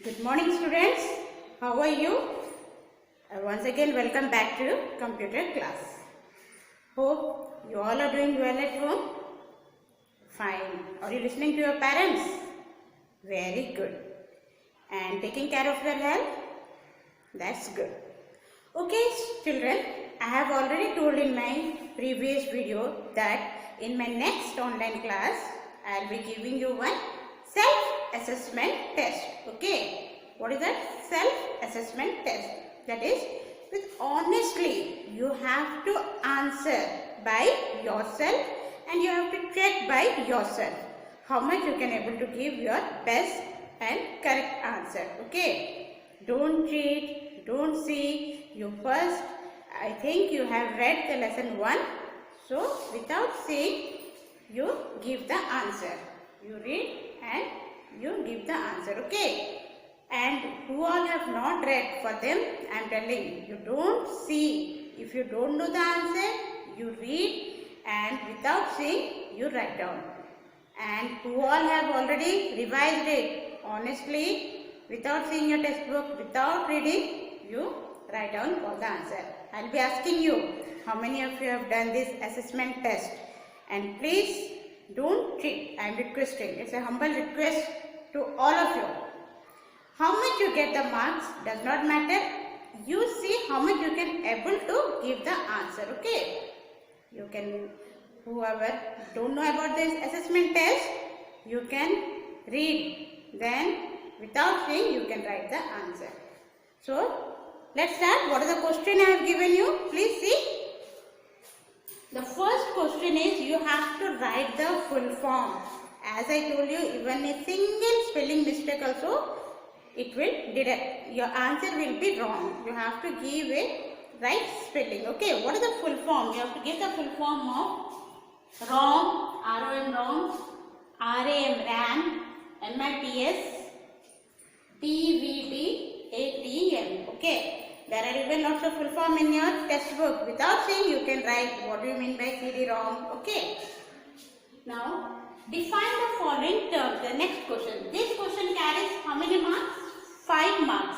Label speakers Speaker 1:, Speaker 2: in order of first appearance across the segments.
Speaker 1: Good morning students, how are you? Once again welcome back to computer class. Hope you all are doing well at home. Fine. Are you listening to your parents? Very good. And taking care of your health? That's good. Okay children, I have already told in my previous video that in my next online class I will be giving you one self-assessment test. Okay, what is that? Self-assessment test. That is, with honestly you have to answer by yourself and you have to check by yourself how much you can able to give your best and correct answer. Okay, don't cheat, don't see. You first, I think you have read the lesson 1. So without seeing, you give the answer. You read and you give the answer. Okay. And who all have not read, for them I am telling you don't see. If you don't know the answer, you read and without seeing, you write down. And who all have already revised it, honestly, without seeing your textbook, without reading, you write down all the answer. I will be asking you how many of you have done this assessment test. And please don't cheat. I am requesting. It's a humble request to all of you. How much you get the marks does not matter. You see how much you can able to give the answer. Okay. You can, whoever don't know about this assessment test, you can read. Then without seeing, you can write the answer. So let's start. What is the question I have given you? Please see. The first question is you have to write the full form. As I told you, even a single spelling mistake also, it will deduct. Your answer will be wrong. You have to give a right spelling. Okay, what is the full form? You have to give the full form of ROM, ROM, ROM, RAM, RAM, MIPS, DVD, ATM. Okay. There are even lots of full form in your textbook. Without saying, you can write what do you mean by CD-ROM. Okay. Now, define the following terms. The next question. This question carries how many marks? 5 marks.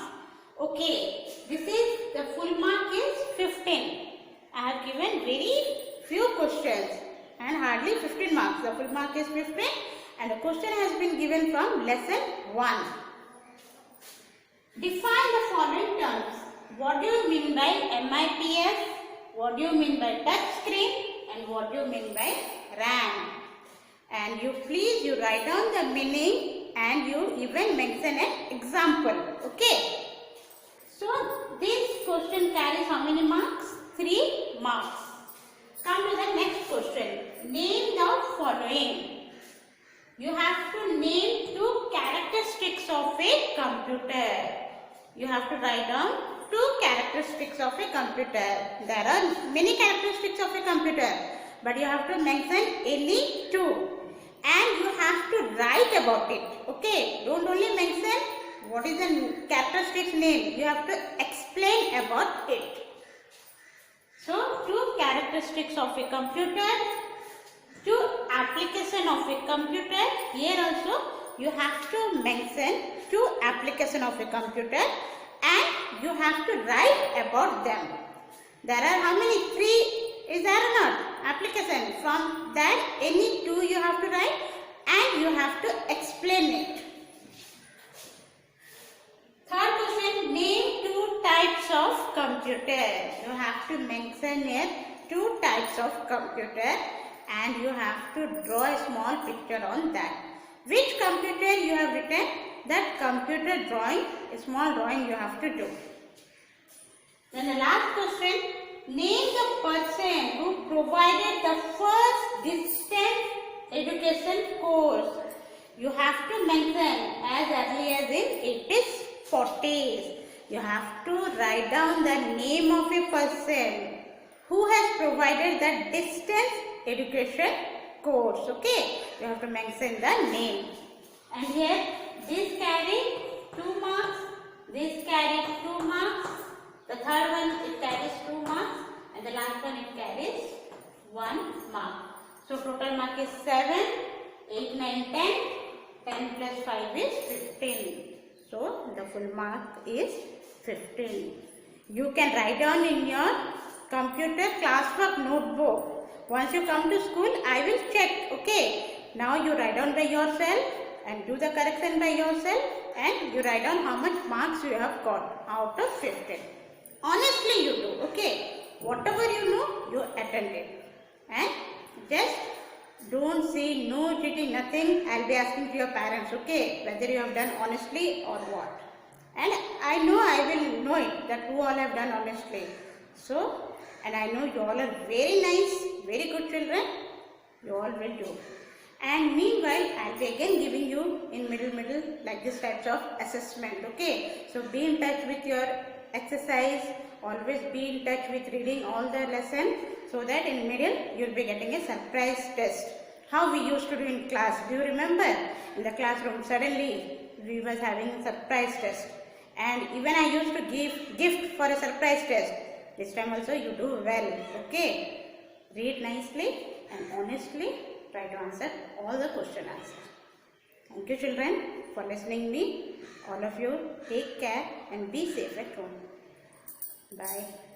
Speaker 1: Okay. This is, the full mark is 15. I have given very few questions and hardly 15 marks. The full mark is 15 and the question has been given from lesson 1. Define the following terms. What do you mean by MIPS? What do you mean by touch screen? And what do you mean by RAM? And you please, you write down the meaning and you even mention an example. Okay. So this question carries how many marks? 3 marks. Come to the next question. Name the following. You have to name 2 characteristics of a computer. You have to write down 2 characteristics of a computer. There are many characteristics of a computer, but you have to mention any 2 and you have to write about it. Okay, don't only mention what is the characteristics name, you have to explain about it. So 2 characteristics of a computer, 2 application of a computer. Here also you have to mention 2 application of a computer and you have to write about them. There are how many? 3 is there or not? Application. From that any 2 you have to write and you have to explain it. Third question, name 2 types of computer. You have to mention here 2 types of computer and you have to draw a small picture on that. Which computer you have written? That computer drawing, a small drawing you have to do. Then the last question, name the person who provided the first distance education course. You have to mention as early as in 80s, 40s. You have to write down the name of a person who has provided the distance education course. Okay, you have to mention the name. And here this carries 2 marks, this carries 2 marks, the third one it carries 2 marks and the last one it carries 1 mark. So total mark is 7, 8, 9, 10, 10 plus 5 is 15. So the full mark is 15. You can write down in your computer classwork notebook. Once you come to school, I will check. Okay. Now you write down by yourself and do the correction by yourself, and you write down how much marks you have got out of 15. Honestly you do. Okay. Whatever you know, you attended. And just don't say no cheating, nothing. I'll be asking to your parents, okay, whether you have done honestly or what. And I know I will know it, that who all have done honestly. So, and I know you all are very nice, very good children. You all will do. And meanwhile, I'll be again giving you in middle like this types of assessment, okay. So, be in touch with your exercise. Always be in touch with reading all the lessons, so that in middle you will be getting a surprise test. How we used to do in class. Do you remember? In the classroom, suddenly we was having a surprise test. And even I used to give gift for a surprise test. This time also you do well. Okay. Read nicely and honestly. Try to answer all the question answers. Thank you children for listening me. All of you take care and be safe at home. Bye.